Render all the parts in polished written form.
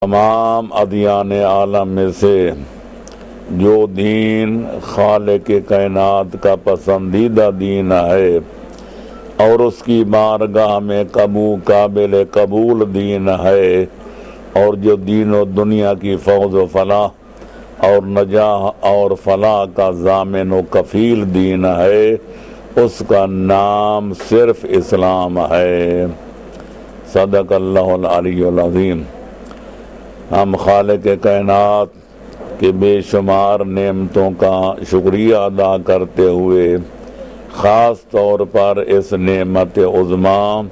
تمام ادیان عالم میں سے جو دین خالق کائنات کا پسندیدہ دین ہے اور اس کی بارگاہ میں قابل قبول دین ہے، اور جو دین و دنیا کی فوز و فلاح اور نجاح اور فلاح کا ضامن و کفیل دین ہے، اس کا نام صرف اسلام ہے۔ صدق اللہ العلی العظیم۔ ہم خالق کائنات کے بے شمار نعمتوں کا شکریہ ادا کرتے ہوئے خاص طور پر اس نعمت عظمیٰ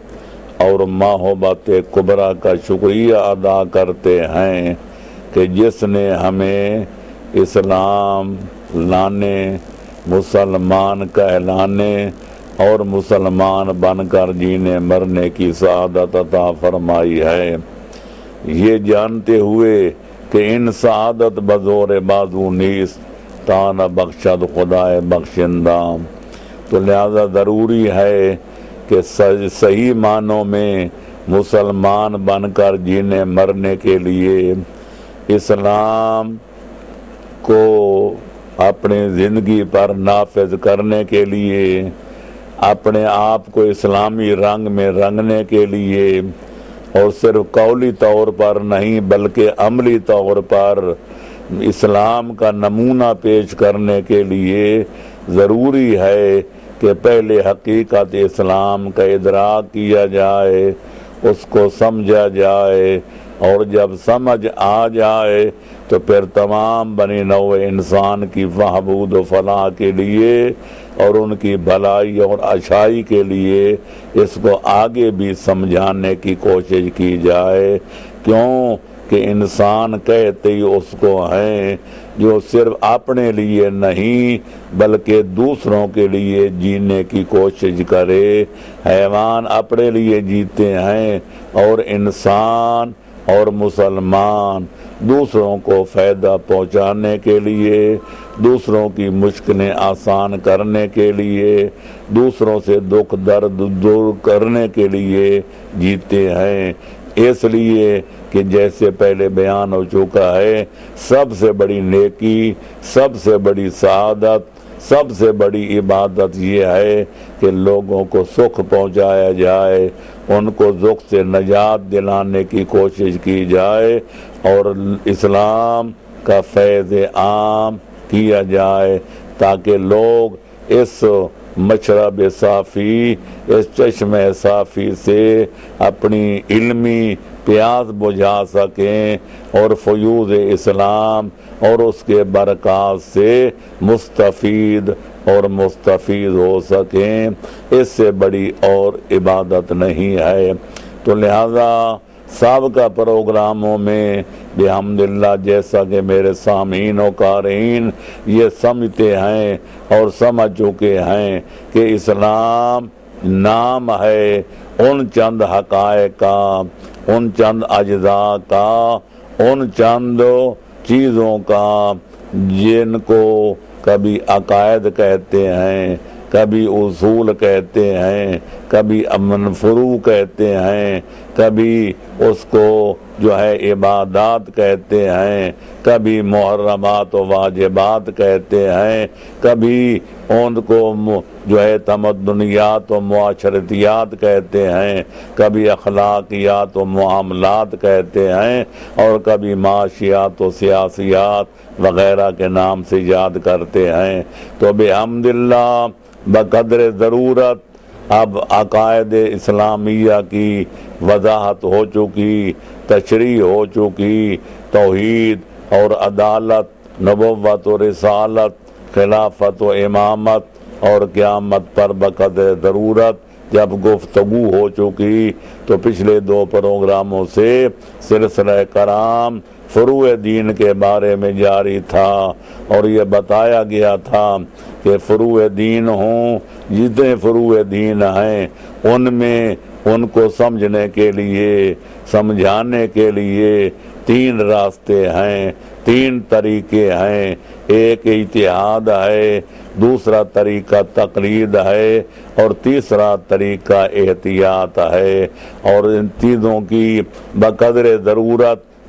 اور محبت کبریٰ کا شکریہ ادا کرتے ہیں کہ جس نے ہمیں اسلام لانے، مسلمان کہلانے اور مسلمان بن کر جینے مرنے کی سعادت عطا فرمائی ہے، یہ جانتے ہوئے کہ ان سعادت بزور بازو نیست تانا بخشد خدائے بخشندہ، تو لہذا ضروری ہے کہ صحیح معنوں میں مسلمان بن کر جینے مرنے کے لیے اسلام کو اپنی زندگی پر نافذ کرنے کے لیے، اپنے آپ کو اسلامی رنگ میں رنگنے کے لیے، اور صرف قولی طور پر نہیں بلکہ عملی طور پر اسلام کا نمونہ پیش کرنے کے لیے ضروری ہے کہ پہلے حقیقت اسلام کا ادراک کیا جائے، اس کو سمجھا جائے، اور جب سمجھ آ جائے تو پھر تمام بنی نوع انسان کی بہبود و فلاح کے لیے اور ان کی بھلائی اور اچھائی کے لیے اس کو آگے بھی سمجھانے کی کوشش کی جائے، کیوں کہ انسان کہتے ہی اس کو ہیں جو صرف اپنے لیے نہیں بلکہ دوسروں کے لیے جینے کی کوشش کرے۔ حیوان اپنے لیے جیتے ہیں اور انسان اور مسلمان دوسروں کو فائدہ پہنچانے کے لیے، دوسروں کی مشکلیں آسان کرنے کے لیے، دوسروں سے دکھ درد دور کرنے کے لیے جیتے ہیں، اس لیے کہ جیسے پہلے بیان ہو چکا ہے، سب سے بڑی نیکی، سب سے بڑی سعادت، سب سے بڑی عبادت یہ ہے کہ لوگوں کو سکھ پہنچایا جائے، ان کو دکھ سے نجات دلانے کی کوشش کی جائے اور اسلام کا فیض عام کیا جائے، تاکہ لوگ اس مشرب صافی، اس چشم صافی سے اپنی علمی پیاس بجھا سکیں اور فیوض اسلام اور اس کے برکات سے مستفید اور مستفید ہو سکیں۔ اس سے بڑی اور عبادت نہیں ہے۔ تو لہذا سابقہ پروگراموں میں بحمداللہ جیسا کہ میرے سامعین و قارئین یہ سمجھتے ہیں اور سمجھ چکے ہیں کہ اسلام نام ہے ان چند حقائق کا، ان چند اجزاء کا، ان چند چیزوں کا جن کو کبھی عقائد کہتے ہیں، کبھی اصول کہتے ہیں، کبھی امن فروع کہتے ہیں، کبھی اس کو جو ہے عبادات کہتے ہیں، کبھی محرمات و واجبات کہتے ہیں، کبھی ان کو جو ہے تمدنیات و معاشرتیات کہتے ہیں، کبھی اخلاقیات و معاملات کہتے ہیں، اور کبھی معاشیات و سیاسیات وغیرہ کے نام سے یاد کرتے ہیں۔ تو بحمداللہ بقدر ضرورت اب عقائد اسلامیہ کی وضاحت ہو چکی، تشریح ہو چکی، توحید اور عدالت، نبوت و رسالت، خلافت و امامت اور قیامت پر بقدر ضرورت جب گفتگو ہو چکی، تو پچھلے 2 پروگراموں سے سلسلہ کرام فروع دین کے بارے میں جاری تھا، اور یہ بتایا گیا تھا کہ فروع دین ہوں، جتنے فروع دین ہیں ان میں ان کو سمجھنے کے لیے، سمجھانے کے لیے 3 راستے ہیں، 3 طریقے ہیں۔ ایک اتحاد ہے، دوسرا طریقہ تقلید ہے، اور تیسرا طریقہ احتیاط ہے، اور ان چیزوں کی بقدر ضرورت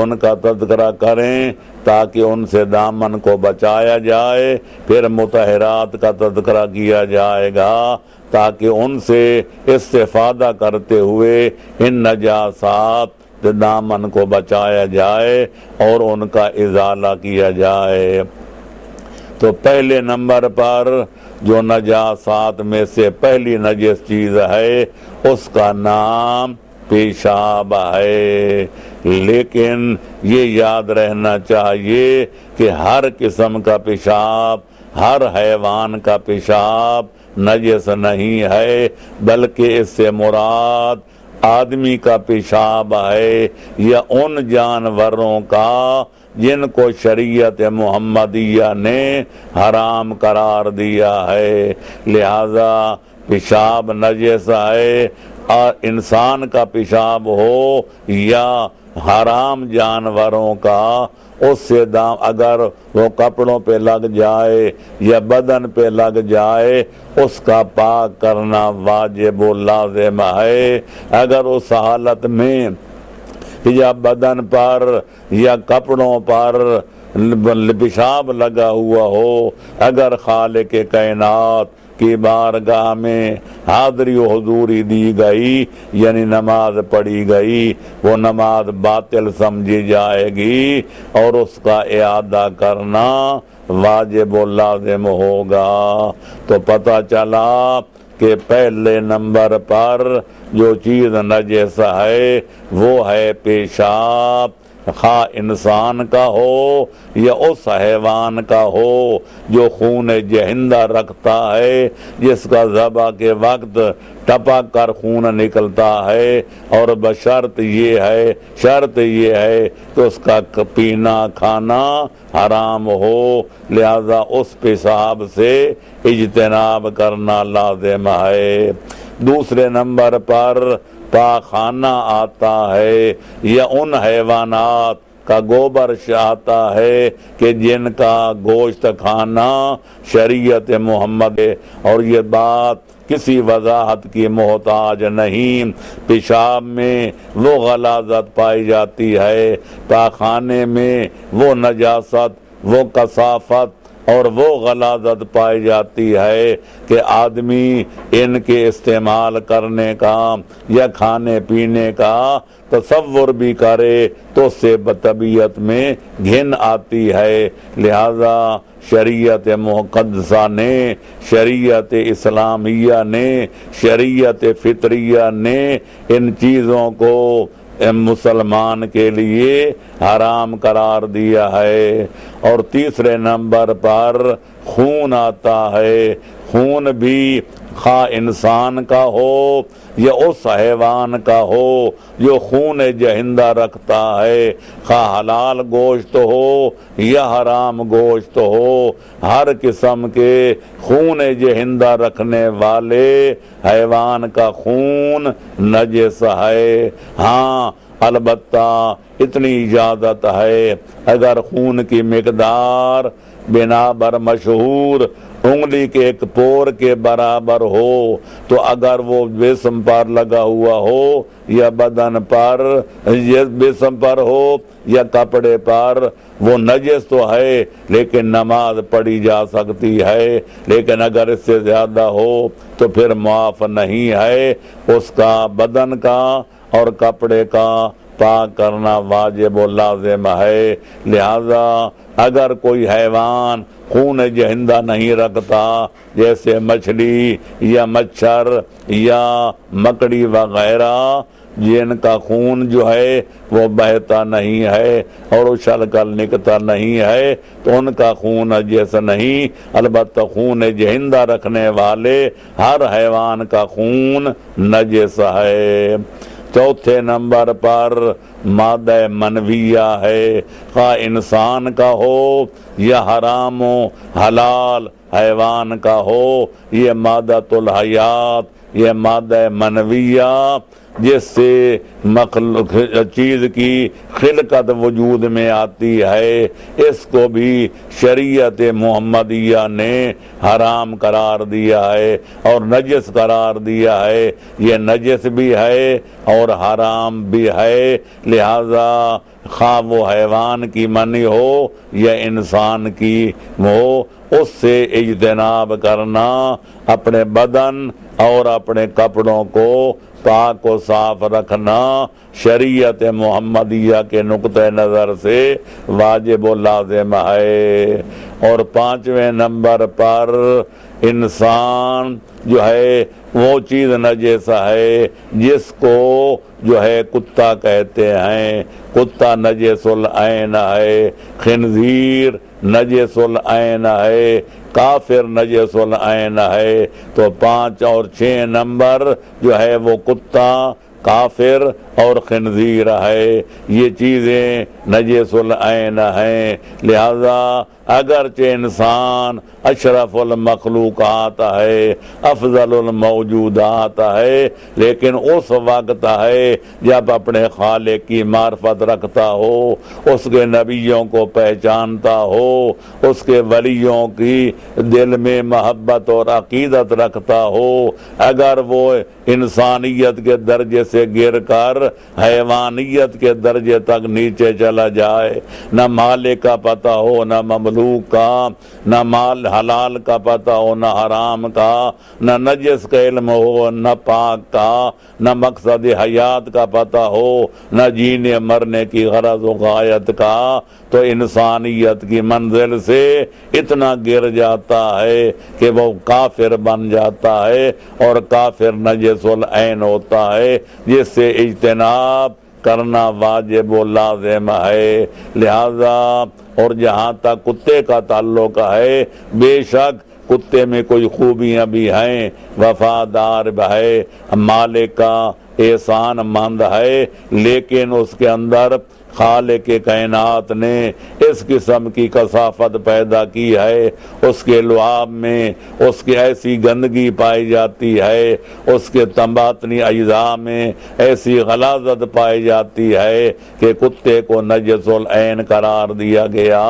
ان کا تذکرہ کریں تاکہ ان سے دامن کو بچایا جائے۔ پھر مطہرات کا تذکرہ کیا جائے گا تاکہ ان سے استفادہ کرتے ہوئے ان نجاسات دامن کو بچایا جائے اور ان کا ازالہ کیا جائے۔ تو پہلے نمبر پر جو نجاسات میں سے پہلی نجس چیز ہے اس کا نام پیشاب ہے، لیکن یہ یاد رہنا چاہیے کہ ہر قسم کا پیشاب، ہر حیوان کا پیشاب نجس نہیں ہے، بلکہ اس سے مراد آدمی کا پیشاب ہے یا ان جانوروں کا جن کو شریعت محمدیہ نے حرام قرار دیا ہے، لہذا پیشاب نجس ہے۔ اور انسان کا پیشاب ہو یا حرام جانوروں کا، اس سے اگر وہ کپڑوں پہ لگ جائے یا بدن پہ لگ جائے اس کا پاک کرنا واجب و لازم ہے۔ اگر اس حالت میں یا بدن پر یا کپڑوں پر پیشاب لگا ہوا ہو، اگر خالق کائنات کی بارگاہ میں حاضری و حضوری دی گئی یعنی نماز پڑھی گئی، وہ نماز باطل سمجھی جائے گی اور اس کا اعادہ کرنا واجب و لازم ہوگا۔ تو پتہ چلا کہ پہلے نمبر پر جو چیز نجس ہے وہ ہے پیشاب، خواہ انسان کا ہو یا اس حیوان کا ہو جو خون جہندہ رکھتا ہے، جس کا ذبح کے وقت ٹپک کر خون نکلتا ہے، اور بشرط یہ ہے، شرط یہ ہے کہ اس کا پینا کھانا حرام ہو، لہذا اس پیشاب سے اجتناب کرنا لازم ہے۔ دوسرے نمبر پر پاخانہ آتا ہے یا ان حیوانات کا گوبر آتا ہے کہ جن کا گوشت کھانا شریعت محمد ہے، اور یہ بات کسی وضاحت کی محتاج نہیں۔ پیشاب میں وہ غلاظت پائی جاتی ہے، پاخانے میں وہ نجاست، وہ کثافت اور وہ غلاظت پائی جاتی ہے کہ آدمی ان کے استعمال کرنے کا یا کھانے پینے کا تصور بھی کرے تو اس سے بطبیعت میں گھن آتی ہے۔ لہذا شریعت مقدسہ نے، شریعت اسلامیہ نے، شریعت فطریہ نے ان چیزوں کو مسلمان کے لیے حرام قرار دیا ہے۔ اور تیسرے نمبر پر خون آتا ہے۔ خون بھی خواہ انسان کا ہو یا اس حیوان کا ہو جو خون جہندہ رکھتا ہے، خواہ حلال گوشت ہو یا حرام گوشت ہو، ہر قسم کے خون جہندہ رکھنے والے حیوان کا خون نجس ہے۔ ہاں البتہ اتنی اجازت ہے، اگر خون کی مقدار بنا بر مشہور انگلی کے ایک پور کے برابر ہو، تو اگر وہ جسم پر لگا ہوا ہو یا بدن پر، جسم پر ہو یا کپڑے پر، وہ نجس تو ہے لیکن نماز پڑھی جا سکتی ہے، لیکن اگر اس سے زیادہ ہو تو پھر معاف نہیں ہے۔ اس کا بدن کا اور کپڑے کا پاک کرنا واجب و لازم ہے۔ لہذا اگر کوئی حیوان خون جہندہ نہیں رکھتا، جیسے مچھلی یا مچھر یا مکڑی وغیرہ، جن کا خون جو ہے وہ بہتا نہیں ہے اور اچھل کر نکلتا نہیں ہے، تو ان کا خون نجس نہیں، البتہ خون جہندہ رکھنے والے ہر حیوان کا خون نجس ہے۔ چوتھے نمبر پر مادہ منویہ ہے، خواہ انسان کا ہو یا حرام و حلال حیوان کا ہو، یہ مادہ الحیات، یہ مادہ منویہ جس سے مخلوق چیز کی خلقت وجود میں آتی ہے، اس کو بھی شریعت محمدیہ نے حرام قرار دیا ہے اور نجس قرار دیا ہے۔ یہ نجس بھی ہے اور حرام بھی ہے، لہذا خواہ وہ حیوان کی منی ہو یا انسان کی ہو، اس سے اجتناب کرنا، اپنے بدن اور اپنے کپڑوں کو پاک و صاف رکھنا شریعت محمدیہ کے نقطہ نظر سے واجب و لازم ہے۔ اور 5ویں نمبر پر انسان جو ہے وہ چیز نجس ہے جس کو جو ہے کتا کہتے ہیں، کتا نجس العین ہے، خنزیر نجس العین ہے، کافر نجس العین ہے۔ تو 5 اور 6 نمبر جو ہے وہ کتا، کافر اور خنزیر ہے، یہ چیزیں نجس العین ہیں۔ لہذا اگرچہ انسان اشرف المخلوقات ہے، افضل الموجودات ہے، لیکن اس وقت ہے جب اپنے خالق کی معرفت رکھتا ہو، اس کے نبیوں کو پہچانتا ہو، اس کے ولیوں کی دل میں محبت اور عقیدت رکھتا ہو۔ اگر وہ انسانیت کے درجے سے گر کر حیوانیت کے درجے تک نیچے چلا جائے، نہ مالک کا پتہ ہو، نہ مملوک کا، نہ مال حلال کا پتہ ہو، نہ حرام کا، نہ نجس کا علم ہو، نہ پاک کا، نہ مقصد حیات کا پتہ ہو، نہ جینے مرنے کی غرض و غایت کا، تو انسانیت کی منزل سے اتنا گر جاتا ہے کہ وہ کافر بن جاتا ہے، اور کافر نجس العین ہوتا ہے، جس سے اجتناب کرنا واجب و لازم ہے۔ لہذا اور جہاں تک کتے کا تعلق ہے، بے شک کتے میں کوئی خوبیاں بھی ہیں، وفادار بھی ہے، مالک کا احسان مند ہے، لیکن اس کے اندر خالق کائنات نے اس قسم کی کثافت پیدا کی ہے، اس کے لعاب میں اس کی ایسی گندگی پائی جاتی ہے، اس کے باطنی اجزاء میں ایسی غلاظت پائی جاتی ہے کہ کتے کو نجس العین قرار دیا گیا۔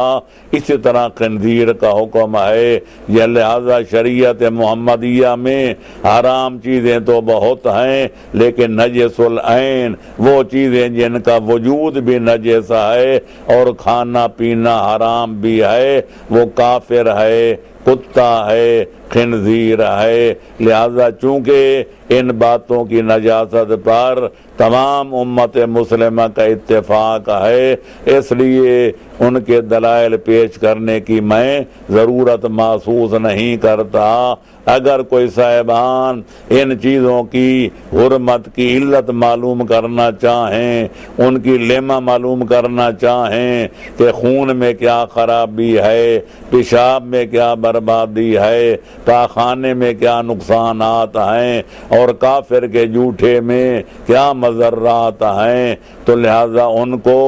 اسی طرح خنزیر کا حکم ہے۔ یہ لہذا شریعت محمدیہ میں حرام چیزیں تو بہت ہیں، لیکن نجس العین وہ چیزیں جن کا وجود بھی نجس ہے اور کھانا پینا حرام بھی ہے، وہ کافر ہے، کتا ہے، خنزیر ہے۔ لہذا چونکہ ان باتوں کی نجاست پر تمام امت مسلمہ کا اتفاق ہے، اس لیے ان کے دلائل پیش کرنے کی میں ضرورت محسوس نہیں کرتا۔ اگر کوئی صاحبان ان چیزوں کی حرمت کی علت معلوم کرنا چاہیں، ان کی لیما معلوم کرنا چاہیں کہ خون میں کیا خرابی ہے، پیشاب میں کیا بربادی ہے، پاخانے میں کیا نقصانات ہیں، اور کافر کے جھوٹے میں کیا مضرات ہیں، تو لہذا ان کو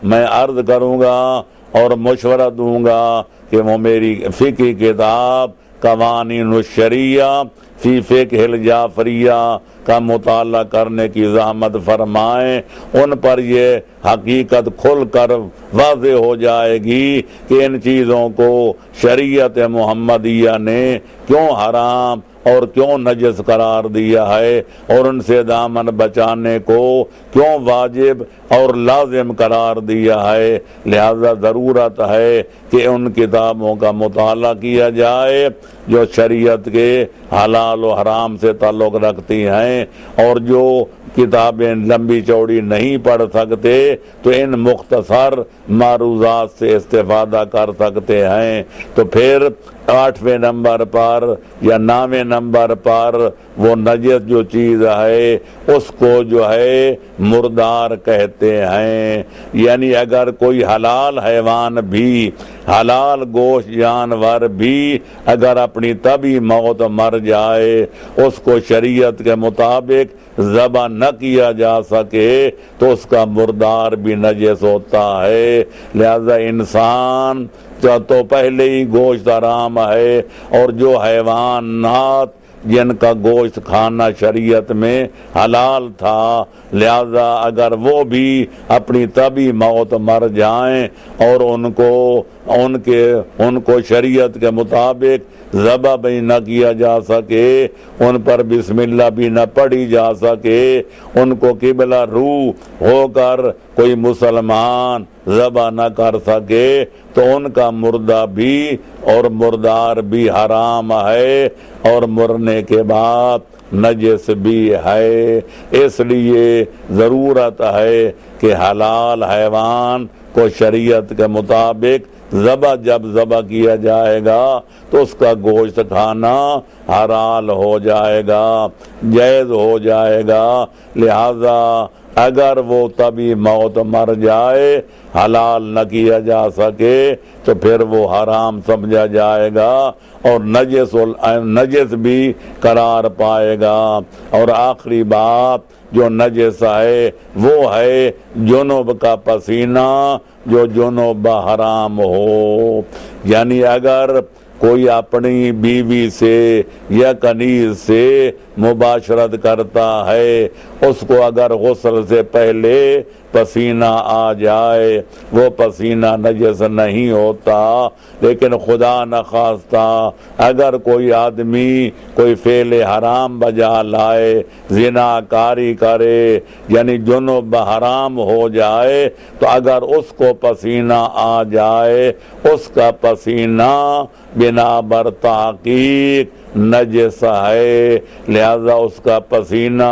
میں عرض کروں گا اور مشورہ دوں گا کہ وہ میری فقہ کتاب قوانین الشریعہ فی فقہ الجعفریہ کا مطالعہ کرنے کی زحمت فرمائیں۔ ان پر یہ حقیقت کھل کر واضح ہو جائے گی کہ ان چیزوں کو شریعت محمدیہ نے کیوں حرام اور کیوں نجس قرار دیا ہے، اور ان سے دامن بچانے کو کیوں واجب اور لازم قرار دیا ہے۔ لہذا ضرورت ہے کہ ان کتابوں کا مطالعہ کیا جائے جو شریعت کے حلال و حرام سے تعلق رکھتی ہیں، اور جو کتابیں لمبی چوڑی نہیں پڑھ سکتے تو ان مختصر معروضات سے استفادہ کر سکتے ہیں۔ تو پھر 8ویں نمبر پر یا 9ویں نمبر پر وہ نجس جو چیز ہے اس کو جو ہے مردار کہتے ہیں، یعنی اگر کوئی حلال حیوان بھی، حلال گوشت جانور بھی اگر اپنی طبی موت مر جائے، اس کو شریعت کے مطابق ذبح نہ کیا جا سکے تو اس کا مردار بھی نجس ہوتا ہے۔ لہذا انسان تو پہلے ہی گوشت حرام ہے، اور جو حیوانات جن کا گوشت کھانا شریعت میں حلال تھا، لہذا اگر وہ بھی اپنی طبی موت مر جائیں اور ان کو ان کو شریعت کے مطابق ذبح بھی نہ کیا جا سکے، ان پر بسم اللہ بھی نہ پڑھی جا سکے، ان کو قبلہ رو ہو کر کوئی مسلمان ذبح نہ کر سکے، تو ان کا مردہ بھی اور مردار بھی حرام ہے اور مرنے کے بعد نجس بھی ہے۔ اس لیے ضرورت ہے کہ حلال حیوان کو شریعت کے مطابق جب ذبح کیا جائے گا تو اس کا گوشت کھانا حلال ہو جائے گا، جائز ہو جائے گا۔ لہذا اگر وہ تبھی موت مر جائے، حلال نہ کیا جا سکے، تو پھر وہ حرام سمجھا جائے گا اور نجس بھی قرار پائے گا۔ اور آخری بات جو نجس ہے وہ ہے جنوب کا پسینہ، جو جنوب حرام ہو۔ یعنی اگر کوئی اپنی بیوی سے یا کنیز سے مباشرت کرتا ہے، اس کو اگر غسل سے پہلے پسینہ آ جائے، وہ پسینہ نجس نہیں ہوتا، لیکن خدا نخواستہ اگر کوئی آدمی کوئی فعل حرام بجا لائے، زنا کاری کرے، یعنی جنوب حرام ہو جائے، تو اگر اس کو پسینہ آ جائے، اس کا پسینہ بنا بر تحقیق نجس ہے۔ لہذا اس کا پسینہ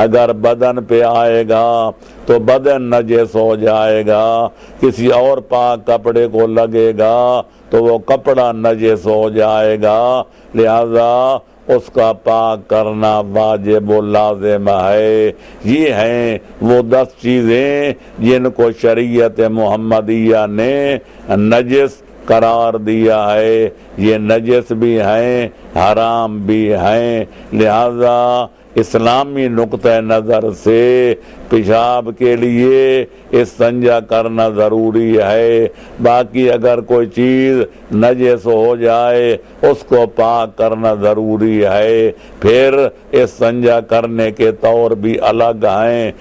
اگر بدن پہ آئے گا تو بدن نجس ہو جائے گا، کسی اور پاک کپڑے کو لگے گا تو وہ کپڑا نجس ہو جائے گا۔ لہذا اس کا پاک کرنا واجب و لازم ہے۔ یہ ہیں وہ 10 چیزیں جن کو شریعت محمدیہ نے نجس قرار دیا ہے، یہ نجس بھی ہیں، حرام بھی ہیں۔ لہذا اسلامی نقطہ نظر سے پیشاب کے لیے استنجا کرنا ضروری ہے۔ باقی اگر کوئی چیز نجس ہو جائے اس کو پاک کرنا ضروری ہے۔ پھر استنجا کرنے کے طور بھی الگ ہیں،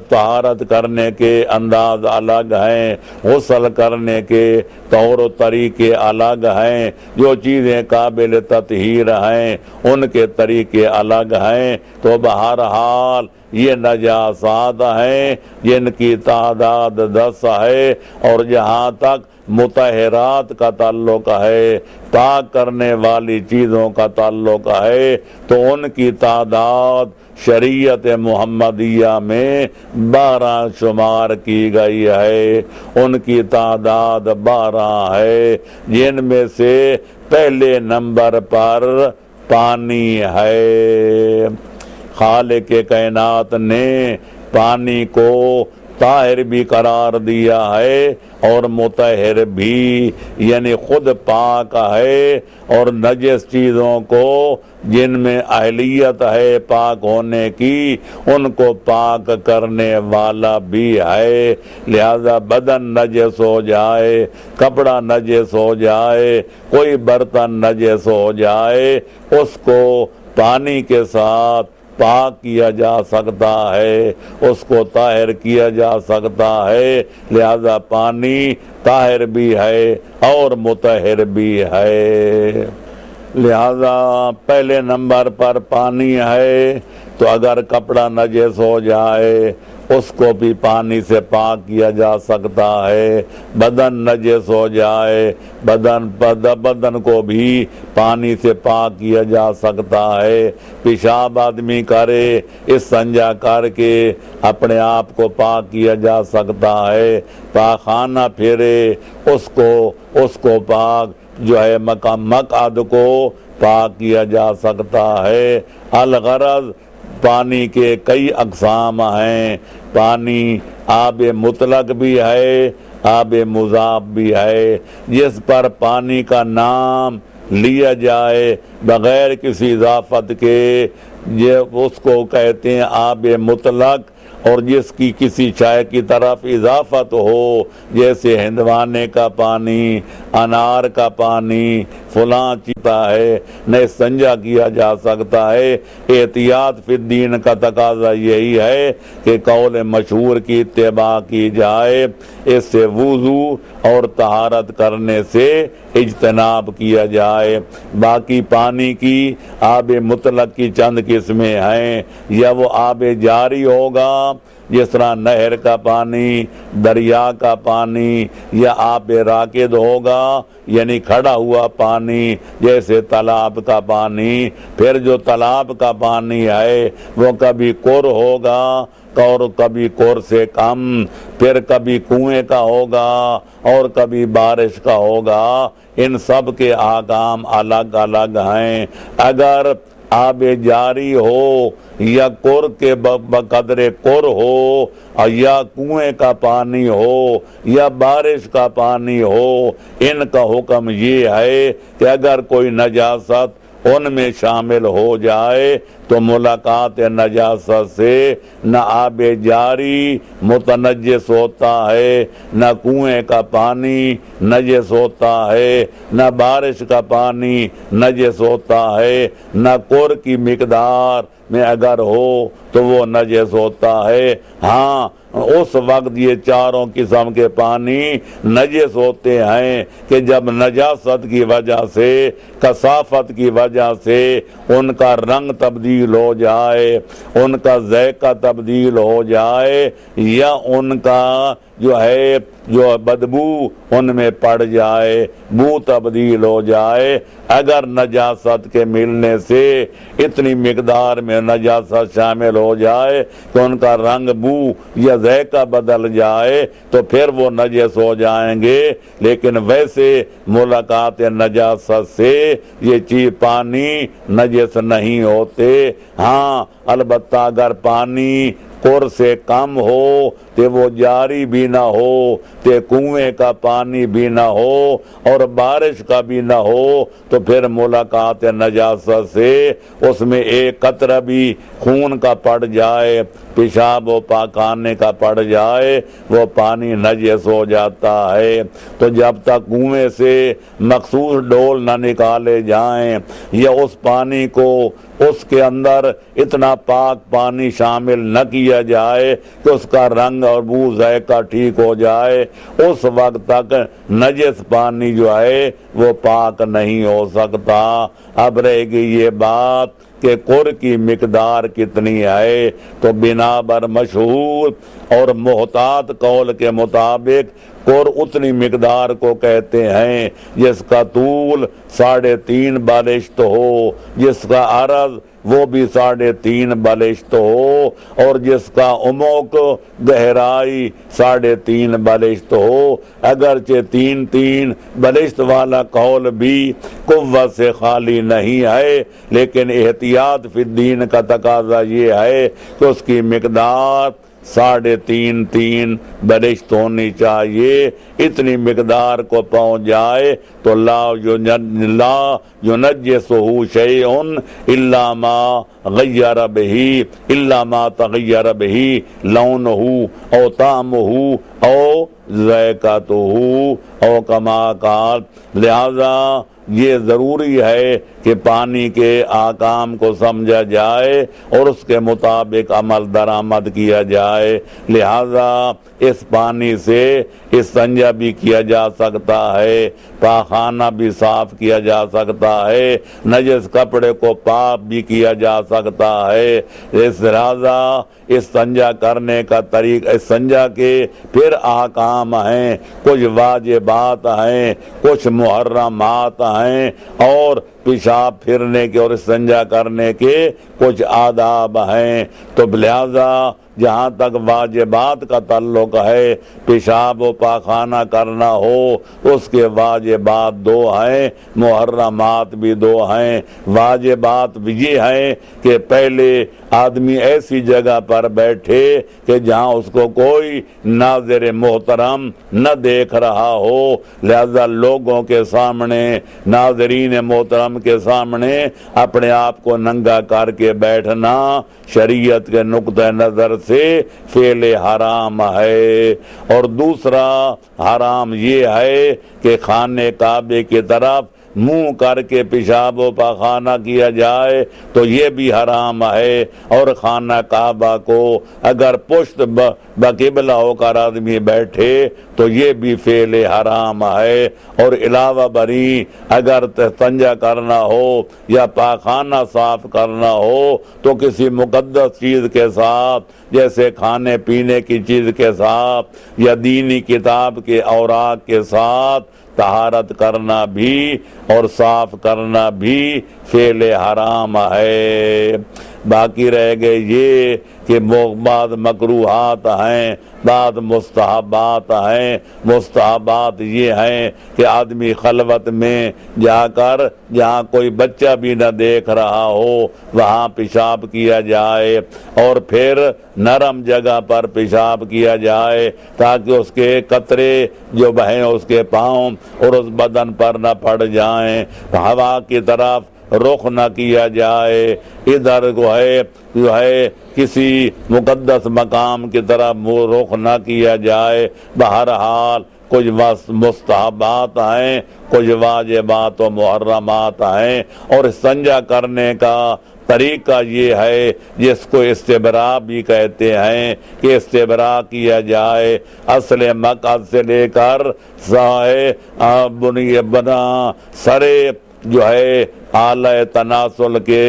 طہارت کرنے کے انداز الگ ہیں، غسل کرنے کے طور و طریقے الگ ہیں، جو چیزیں قابل تطہیر ہیں ان کے طریقے الگ ہیں۔ تو بہرحال یہ نجاسات ہیں جن کی تعداد 10 ہے، اور جہاں تک مطہرات کا تعلق ہے، پاک کرنے والی چیزوں کا تعلق ہے، تو ان کی تعداد شریعت محمدیہ میں 12 شمار کی گئی ہے۔ ان کی تعداد 12 ہے، جن میں سے پہلے نمبر پر پانی ہے۔ خالق کائنات نے پانی کو طاہر بھی قرار دیا ہے اور مطہر بھی، یعنی خود پاک ہے، اور نجس چیزوں کو جن میں اہلیت ہے پاک ہونے کی ان کو پاک کرنے والا بھی ہے۔ لہذا بدن نجس ہو جائے، کپڑا نجس ہو جائے، کوئی برتن نجس ہو جائے، اس کو پانی کے ساتھ پاک کیا جا سکتا ہے، اس کو طاہر کیا جا سکتا ہے۔ لہذا پانی طاہر بھی ہے اور مطہر بھی ہے۔ لہذا پہلے نمبر پر پانی ہے، تو اگر کپڑا نجس ہو جائے اس کو بھی پانی سے پاک کیا جا سکتا ہے۔ بدن نجس ہو جائے، بدن کو بھی پانی سے پاک کیا جا سکتا ہے۔ پیشاب آدمی کرے، استنجا کر کے اپنے آپ کو پاک کیا جا سکتا ہے۔ پاخانہ پھرے، اس کو پاک جو ہے مقعد کو پاک کیا جا سکتا ہے۔ الغرض پانی کے کئی اقسام ہیں۔ پانی آب مطلق بھی ہے، آب مضاف بھی ہے۔ جس پر پانی کا نام لیا جائے بغیر کسی اضافت کے اس کو کہتے ہیں آب مطلق، اور جس کی کسی شے کی طرف اضافت ہو، جیسے ہندوانے کا پانی، انار کا پانی فلاں چیتا ہے، نہ استنجا کیا جا سکتا ہے۔ احتیاط فی الدین کا تقاضا یہی ہے کہ قول مشہور کی اتباع کی جائے، اس سے وضو اور طہارت کرنے سے اجتناب کیا جائے۔ باقی پانی کی آب مطلق کی چند قسمیں ہیں، یا وہ آب جاری ہوگا جس طرح نہر کا پانی، دریا کا پانی، یا آب راکد ہوگا یعنی کھڑا ہوا پانی جیسے تالاب کا پانی۔ پھر جو تالاب کا پانی ہے وہ کبھی کور ہوگا اور کبھی کور سے کم، پھر کبھی کنویں کا ہوگا اور کبھی بارش کا ہوگا۔ ان سب کے احکام الگ الگ ہیں۔ اگر آب جاری ہو یا کور کے بقدر کور ہو، یا کنویں کا پانی ہو یا بارش کا پانی ہو، ان کا حکم یہ ہے کہ اگر کوئی نجاست ان میں شامل ہو جائے تو ملاقات نجاست سے نہ آب جاری متنجس ہوتا ہے، نہ کنویں کا پانی نجس ہوتا ہے، نہ بارش کا پانی نجس ہوتا ہے، نہ کور کی مقدار میں اگر ہو تو وہ نجس ہوتا ہے۔ ہاں اس وقت یہ چاروں قسم کے پانی نجس ہوتے ہیں کہ جب نجاست کی وجہ سے، کثافت کی وجہ سے ان کا رنگ تبدیل ہو جائے، ان کا ذائقہ تبدیل ہو جائے، یا ان کا جو بدبو ان میں پڑ جائے، بو تبدیل ہو جائے۔ اگر نجاست کے ملنے سے اتنی مقدار میں نجاست شامل ہو جائے کہ ان کا رنگ، بو یا ذائقہ بدل جائے تو پھر وہ نجس ہو جائیں گے، لیکن ویسے ملاقات نجاست سے یہ چیز پانی نجس نہیں ہوتے۔ ہاں البتہ اگر پانی کور سے کم ہو تے وہ جاری بھی نہ ہو، تے کنویں کا پانی بھی نہ ہو اور بارش کا بھی نہ ہو، تو پھر ملاقات نجاست سے اس میں ایک قطرہ بھی خون کا پڑ جائے، پیشاب و پاخانے کا پڑ جائے، وہ پانی نجس ہو جاتا ہے۔ تو جب تک کنویں سے مخصوص ڈول نہ نکالے جائیں یا اس پانی کو اس کے اندر اتنا پاک پانی شامل نہ کیا جائے کہ اس کا رنگ اور بو ذائقہ ٹھیک ہو جائے، اس وقت تک نجس پانی جو ہے وہ پاک نہیں ہو سکتا۔ اب رہے گی یہ بات کہ کور کی مقدار کتنی ہے، تو بنا بر مشہور اور محتاط قول کے مطابق کور اتنی مقدار کو کہتے ہیں جس کا طول 3.5 بالشت ہو، جس کا عرض وہ بھی 3.5 بالشت ہو، اور جس کا عمق گہرائی 3.5 بالشت ہو۔ اگرچہ 3 بالشت والا قول بھی قوت سے خالی نہیں ہے، لیکن احتیاط فی الدین کا تقاضا یہ ہے کہ اس کی مقدار 3.5 بالشت ہونی چاہیے۔ اتنی مقدار کو پہنچ جائے تو لا ينجسہ شیء الا ما غیر بہ، الا ما تغیر بہ لونہ او طعمہ او ذائقتہ او کما قال۔ لہذا یہ ضروری ہے کہ پانی کے احکام کو سمجھا جائے اور اس کے مطابق عمل درآمد کیا جائے۔ لہذا اس پانی سے استنجا بھی کیا جا سکتا ہے، پاخانہ بھی صاف کیا جا سکتا ہے، نجس کپڑے کو پاک بھی کیا جا سکتا ہے۔ اس لہذا استنجا کرنے کا طریقہ، استنجا کے پھر احکام ہیں، کچھ واجبات ہیں، کچھ محرمات ہیں، اور پیشاب پھرنے کے اور استنجا کرنے کے کچھ آداب ہیں۔ تو لہذا جہاں تک واجبات کا تعلق ہے، پیشاب و پاخانہ کرنا ہو، اس کے واجبات 2 ہیں، محرمات بھی 2 ہیں۔ واجبات یہ ہیں کہ پہلے آدمی ایسی جگہ پر بیٹھے کہ جہاں اس کو کوئی ناظر محترم نہ دیکھ رہا ہو، لہذا لوگوں کے سامنے، ناظرین محترم کے سامنے اپنے آپ کو ننگا کر کے بیٹھنا شریعت کے نقطہ نظر سے فعل حرام ہے۔ اور دوسرا حرام یہ ہے کہ خانہ کعبے کی طرف منہ کر کے پیشاب و پاخانہ کیا جائے تو یہ بھی حرام ہے۔ اور خانہ کعبہ کو اگر پشت بقبلہ ہو کر آدمی بیٹھے تو یہ بھی فعل حرام ہے۔ اور علاوہ بری اگر استنجا کرنا ہو یا پاخانہ صاف کرنا ہو تو کسی مقدس چیز کے ساتھ، جیسے کھانے پینے کی چیز کے ساتھ یا دینی کتاب کے اوراق کے ساتھ طہارت کرنا بھی اور صاف کرنا بھی فعل حرام ہے۔ باقی رہ گئے یہ کہ بعض مکروہات ہیں، بعض مستحبات ہیں۔ مستحبات یہ ہیں کہ آدمی خلوت میں جا کر جہاں کوئی بچہ بھی نہ دیکھ رہا ہو وہاں پیشاب کیا جائے، اور پھر نرم جگہ پر پیشاب کیا جائے تاکہ اس کے قطرے جو بہیں اس کے پاؤں اور اس بدن پر نہ پڑ جائیں۔ ہوا کی طرف رخ نہ کیا جائے، ادھر جو ہے کسی مقدس مقام کی طرف رخ نہ کیا جائے۔ بہرحال کچھ مستحبات ہیں، کچھ واجبات و محرمات ہیں۔ اور استنجا کرنے کا طریقہ یہ ہے جس کو استبراء بھی کہتے ہیں کہ استبراء کیا جائے، اصل مقعد سے لے کر سرے جو ہے اعلی تناسل کے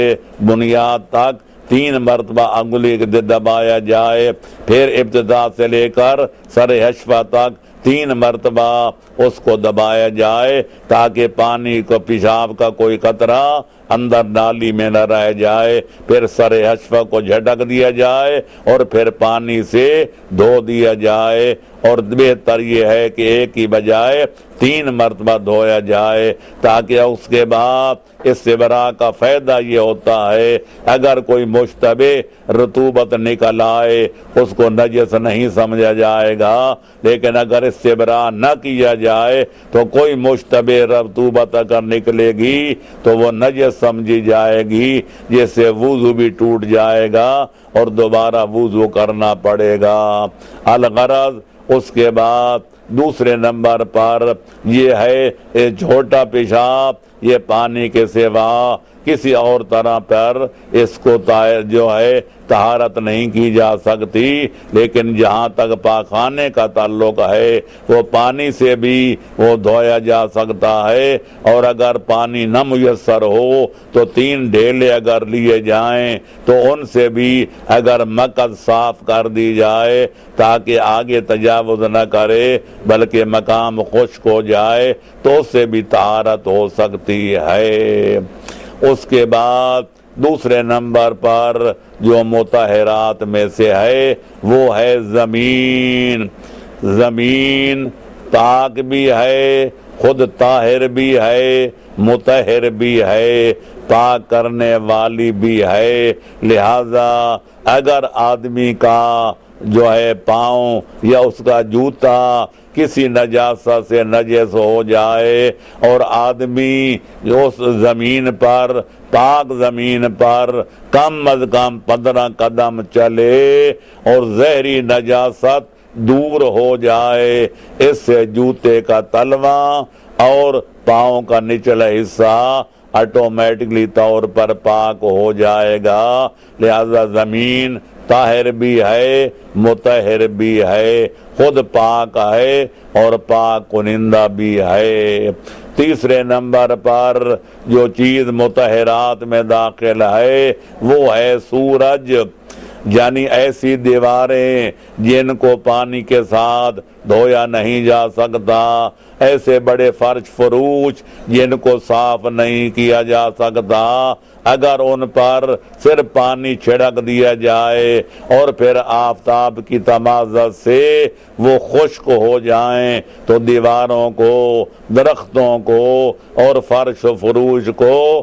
بنیاد تک 3 مرتبہ انگلی دبایا جائے، پھر ابتدا سے لے کر سر حشفہ تک 3 مرتبہ اس کو دبایا جائے تاکہ پانی کو پیشاب کا کوئی قطرہ اندر نالی میں نہ رہ جائے۔ پھر سر حشفہ کو جھٹک دیا جائے اور پھر پانی سے دھو دیا جائے، اور بہتر یہ ہے کہ ایک ہی بجائے 3 مرتبہ دھویا جائے تاکہ اس کے بعد استبراء کا فائدہ یہ ہوتا ہے اگر کوئی مشتبہ رطوبت نکل آئے اس کو نجس نہیں سمجھا جائے گا، لیکن اگر استبراء نہ کیا جائے تو کوئی مشتبہ رطوبت اگر نکلے گی تو وہ نجس سمجھی جائے گی، جس سے وضو بھی ٹوٹ جائے گا اور دوبارہ وضو کرنا پڑے گا۔ الغرض اس کے بعد دوسرے نمبر پر یہ ہے چھوٹا پیشاب، یہ پانی کے سوا کسی اور طرح پر اس کو جو ہے طہارت نہیں کی جا سکتی، لیکن جہاں تک پاخانے کا تعلق ہے وہ پانی سے بھی وہ دھویا جا سکتا ہے، اور اگر پانی نہ میسر ہو تو 3 ڈھیلے اگر لیے جائیں تو ان سے بھی اگر مقعد صاف کر دی جائے تاکہ آگے تجاوز نہ کرے بلکہ مقام خشک ہو جائے تو اس سے بھی طہارت ہو سکتی ہے۔ اس کے بعد دوسرے نمبر پر جو مطہرات میں سے ہے وہ ہے زمین۔ زمین پاک بھی ہے، خود طاہر بھی ہے، مطہر بھی ہے، پاک کرنے والی بھی ہے۔ لہذا اگر آدمی کا جو ہے پاؤں یا اس کا جوتا کسی نجاست سے نجس ہو جائے اور آدمی اس زمین پر، پاک زمین پر کم از کم 15 قدم چلے اور زہری نجاست دور ہو جائے، اس سے جوتے کا تلوا اور پاؤں کا نچلا حصہ آٹومیٹکلی طور پر پاک ہو جائے گا۔ لہذا زمین طاہر بھی ہے، مطہر بھی ہے، خود پاک ہے اور پاک کنندہ بھی ہے۔ تیسرے نمبر پر جو چیز مطہرات میں داخل ہے وہ ہے سورج، یعنی ایسی دیواریں جن کو پانی کے ساتھ دھویا نہیں جا سکتا، ایسے بڑے فرش فروش جن کو صاف نہیں کیا جا سکتا، اگر ان پر صرف پانی چھڑک دیا جائے اور پھر آفتاب کی تمازت سے وہ خشک ہو جائیں تو دیواروں کو، درختوں کو اور فرش و فروش کو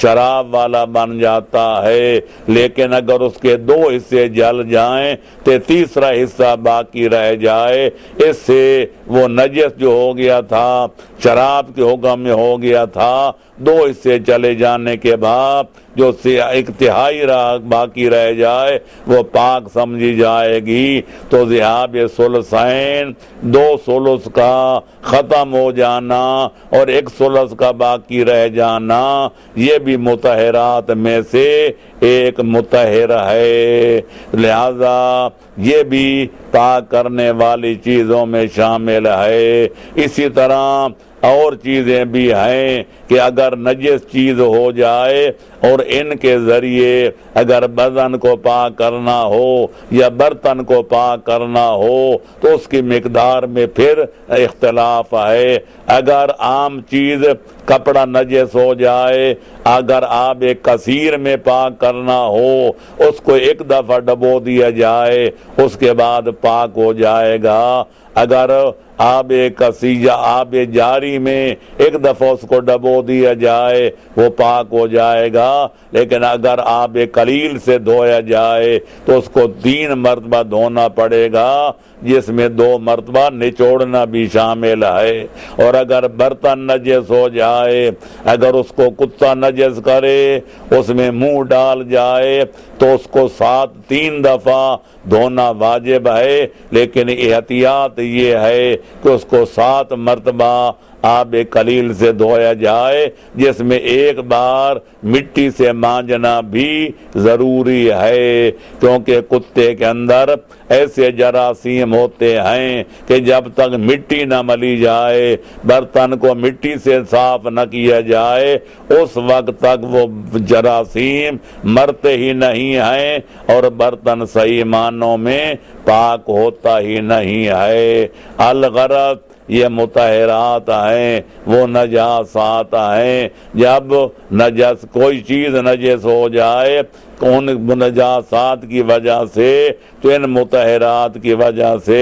شراب والا بن جاتا ہے، لیکن اگر اس کے 2 حصے جل جائیں تو تیسرا حصہ باقی رہ جائے، اس سے وہ نجس جو ہو گیا تھا شراب کے حکم میں ہو گیا تھا، 2 حصے چلے جانے کے بعد جو 1/3 باقی رہ جائے وہ پاک سمجھی جائے گی۔ تو ذہاب ثلثین، 2 ثلث کا ختم ہو جانا اور 1 ثلث کا باقی رہ جانا، یہ بھی مطہرات میں سے ایک مطہر ہے، لہذا یہ بھی پاک کرنے والی چیزوں میں شامل ہے۔ اسی طرح اور چیزیں بھی ہیں کہ اگر نجس چیز ہو جائے اور ان کے ذریعے اگر بدن کو پاک کرنا ہو یا برتن کو پاک کرنا ہو تو اس کی مقدار میں پھر اختلاف ہے۔ اگر عام چیز کپڑا نجس ہو جائے، اگر آب کثیر میں پاک کرنا ہو، اس کو 1 دفعہ ڈبو دیا جائے اس کے بعد پاک ہو جائے گا۔ اگر آب کثیر یا آب جاری میں 1 دفعہ اس کو ڈبو دیا جائے وہ پاک ہو جائے گا، لیکن اگر آب قلیل سے دھویا جائے تو اس کو 3 مرتبہ دھونا پڑے گا، جس میں 2 مرتبہ نچوڑنا بھی شامل ہے۔ اور اگر برتن نجس ہو جائے، اگر اس کو کتا نجس کرے، اس میں منہ ڈال جائے تو اس کو 3 دفعہ دھونا واجب ہے، لیکن احتیاط یہ ہے کہ اس کو 7 مرتبہ آب قلیل سے دھویا جائے، جس میں 1 بار مٹی سے مانجنا بھی ضروری ہے، کیونکہ کتے کے اندر ایسے جراثیم ہوتے ہیں کہ جب تک مٹی نہ ملی جائے، برتن کو مٹی سے صاف نہ کیا جائے، اس وقت تک وہ جراثیم مرتے ہی نہیں ہیں اور برتن صحیح معنوں میں پاک ہوتا ہی نہیں ہے۔ الغرض یہ مطہرات ہیں، وہ نجاسات ہیں۔ جب کوئی چیز نجس ہو جائے ان نجاسات کی وجہ سے تو ان مطہرات کی وجہ سے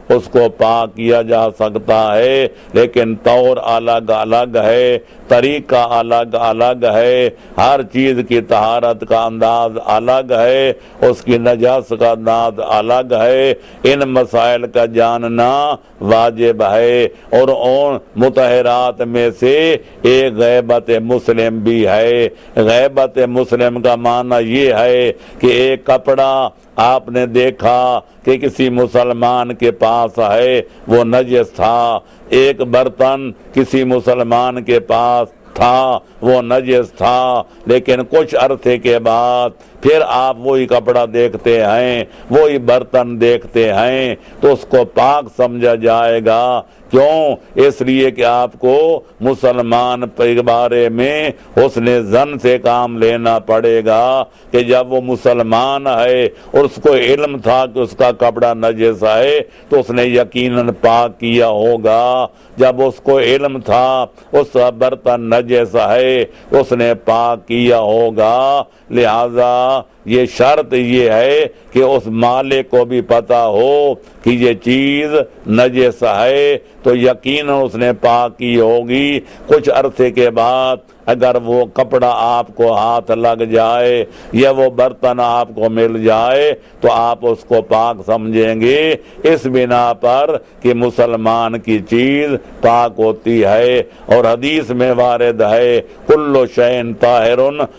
اس کو پاک کیا جا سکتا ہے، لیکن طور الگ الگ ہے، طریقہ الگ الگ ہے، ہر چیز کی طہارت کا انداز الگ ہے، اس کی نجاست کا انداز الگ ہے۔ ان مسائل کا جاننا واجب ہے۔ اور ان مطہرات میں سے ایک غیبت مسلم بھی ہے۔ غیبت مسلم کا معنی یہ ہے کہ ایک کپڑا آپ نے دیکھا کہ کسی مسلمان کے پاس ہے، وہ نجس تھا، ایک برتن کسی مسلمان کے پاس تھا، وہ نجس تھا، لیکن کچھ عرصے کے بعد پھر آپ وہی کپڑا دیکھتے ہیں، وہی برتن دیکھتے ہیں تو اس کو پاک سمجھا جائے گا۔ کیوں؟ اس لیے کہ آپ کو مسلمان کے بارے میں حسن ظن سے کام لینا پڑے گا کہ جب وہ مسلمان ہے اور اس کو علم تھا کہ اس کا کپڑا نجس ہے تو اس نے یقیناً پاک کیا ہوگا۔ جب اس کو علم تھا اس کا برتن نجس ہے اس نے پاک کیا ہوگا۔ لہذا یہ شرط یہ ہے کہ اس مالک کو بھی پتا ہو کہ یہ چیز نجس ہے تو یقیناً اس نے پاک کی ہوگی۔ کچھ عرصے کے بعد اگر وہ کپڑا آپ کو ہاتھ لگ جائے یا وہ برتن آپ کو مل جائے تو آپ اس کو پاک سمجھیں گے، اس بنا پر کہ مسلمان کی چیز پاک ہوتی ہے۔ اور حدیث میں وارد ہے کل شیء طاہر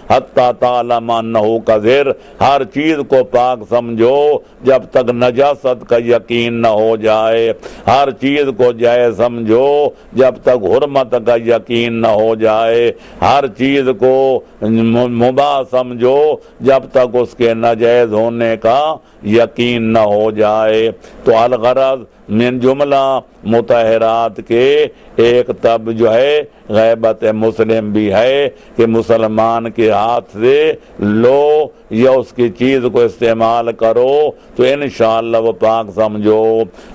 حتی تعلم انہ قذر، ہر چیز کو پاک سمجھو جب تک نجاست کا یقین نہ ہو جائے، ہر چیز کو جائز سمجھو جب تک حرمت کا یقین نہ ہو جائے، ہر چیز کو مباح سمجھو جب تک اس کے ناجائز ہونے کا یقین نہ ہو جائے۔ تو الغرض من جملہ مطہرات کے ایک تب جو ہے غیبت مسلم بھی ہے کہ مسلمان کے ہاتھ سے لو یا اس کی چیز کو استعمال کرو تو انشاءاللہ وہ پاک سمجھو۔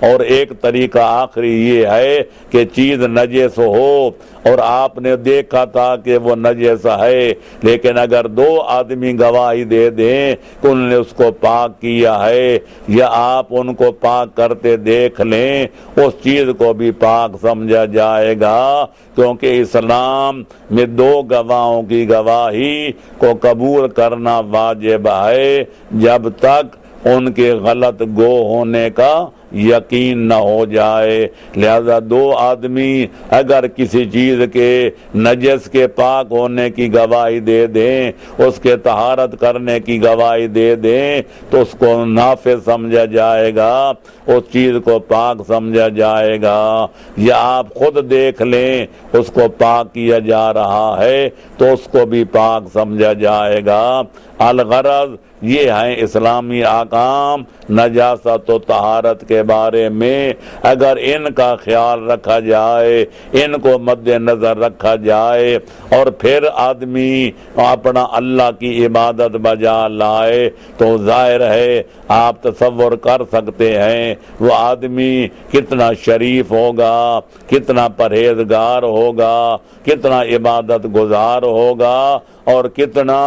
اور ایک طریقہ آخری یہ ہے کہ چیز نجس ہو اور آپ نے دیکھا تھا کہ وہ نجس ہے، لیکن اگر دو آدمی گواہی دے دیں کہ انہوں نے اس کو پاک کیا ہے، یا آپ ان کو پاک کرتے دیکھ لیں، اس چیز کو بھی پاک سمجھا جائے گا، کیونکہ اسلام میں دو گواہوں کی گواہی کو قبول کرنا واجب ہے جب تک ان کے غلط گو ہونے کا یقین نہ ہو جائے۔ لہذا دو آدمی اگر کسی چیز کے نجس کے پاک ہونے کی گواہی دے دیں، اس کے طہارت کرنے کی گواہی دے دیں، تو اس کو نافذ سمجھا جائے گا، اس چیز کو پاک سمجھا جائے گا۔ یا آپ خود دیکھ لیں اس کو پاک کیا جا رہا ہے تو اس کو بھی پاک سمجھا جائے گا۔ الغرض یہ ہیں اسلامی احکام نجاست و طہارت کے بارے میں، اگر ان کا خیال رکھا جائے، ان کو مد نظر رکھا جائے، اور پھر آدمی اپنا اللہ کی عبادت بجا لائے، تو ظاہر ہے آپ تصور کر سکتے ہیں وہ آدمی کتنا شریف ہوگا، کتنا پرہیزگار ہوگا، کتنا عبادت گزار ہوگا، اور کتنا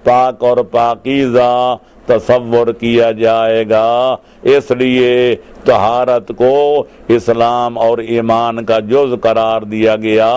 پاک اور پاکیزہ تصور کیا جائے گا۔ اس لیے طہارت کو اسلام اور ایمان کا جز قرار دیا گیا،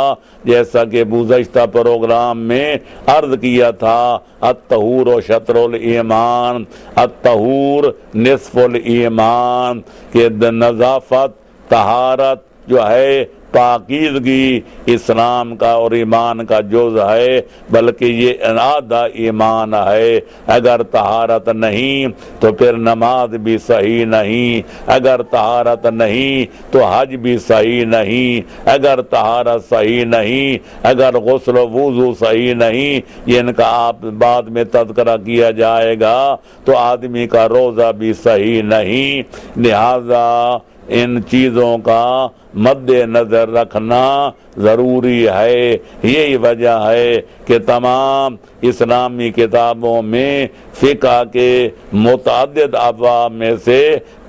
جیسا کہ گزشتہ پروگرام میں عرض کیا تھا، الطہور شطر الایمان، الطہور نصف الایمان، کہ نظافت، طہارت جو ہے، پاکیزگی اسلام کا اور ایمان کا جز ہے، بلکہ یہ آدھا ایمان ہے۔ اگر طہارت نہیں تو پھر نماز بھی صحیح نہیں، اگر طہارت نہیں تو حج بھی صحیح نہیں، اگر طہارت صحیح نہیں، اگر غسل و وضو صحیح نہیں، یہ ان کا آپ بعد میں تذکرہ کیا جائے گا، تو آدمی کا روزہ بھی صحیح نہیں۔ لہذا ان چیزوں کا مد نظر رکھنا ضروری ہے۔ یہی وجہ ہے کہ تمام اسلامی کتابوں میں فقہ کے متعدد ابواب میں سے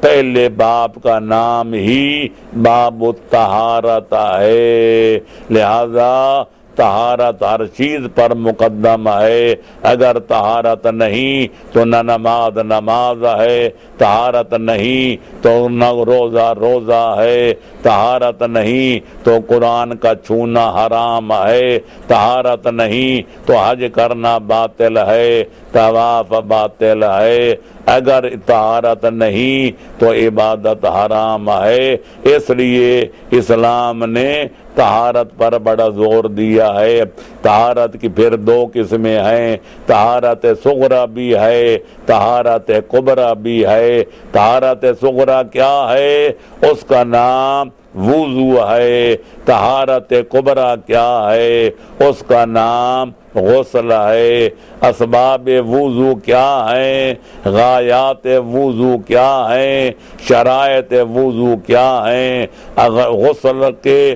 پہلے باب کا نام ہی باب الطہارت ہے۔ لہذا طہارت ہر چیز پر مقدم ہے۔ اگر طہارت نہیں تو نہ نماز نماز ہے، طہارت نہیں تو نہ روزہ روزہ ہے، طہارت نہیں تو قرآن کا چھونا حرام ہے، طہارت نہیں تو حج کرنا باطل ہے، طواف باطل ہے، اگر طہارت نہیں تو عبادت حرام ہے۔ اس لیے اسلام نے طہارت پر بڑا زور دیا ہے۔ طہارت کی پھر دو قسمیں ہیں، طہارت صغرا بھی ہے، طہارت کبریٰ بھی ہے۔ طہارت صغرا کیا ہے؟ اس کا نام وضو ہے۔ طہارت کبریٰ کیا ہے؟ اس کا نام غسل ہے۔ اسباب وضو کیا ہیں؟ غایات وضو کیا ہیں؟ شرائط وضو کیا ہیں؟ غسل کے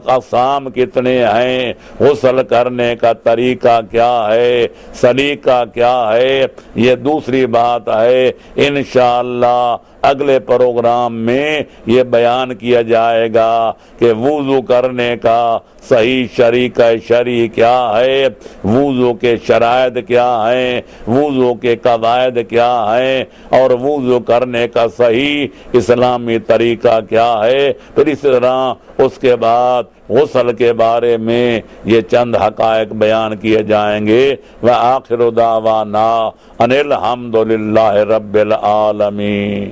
اقسام کتنے ہیں؟ غسل کرنے کا طریقہ کیا ہے؟ سلیقہ کیا ہے؟ یہ دوسری بات ہے۔ انشاءاللہ اگلے پروگرام میں یہ بیان کیا جائے گا کہ وضو کرنے کا صحیح طریقہ شرعی کیا ہے، وضو کے شرائط کیا ہیں، وضو کے قواعد کیا ہیں، اور وضو کرنے کا صحیح اسلامی طریقہ کیا ہے۔ پھر اس طرح اس کے بعد غسل کے بارے میں یہ چند حقائق بیان کیے جائیں گے۔ وآخر دعوانا ان الحمد للہ رب العالمین۔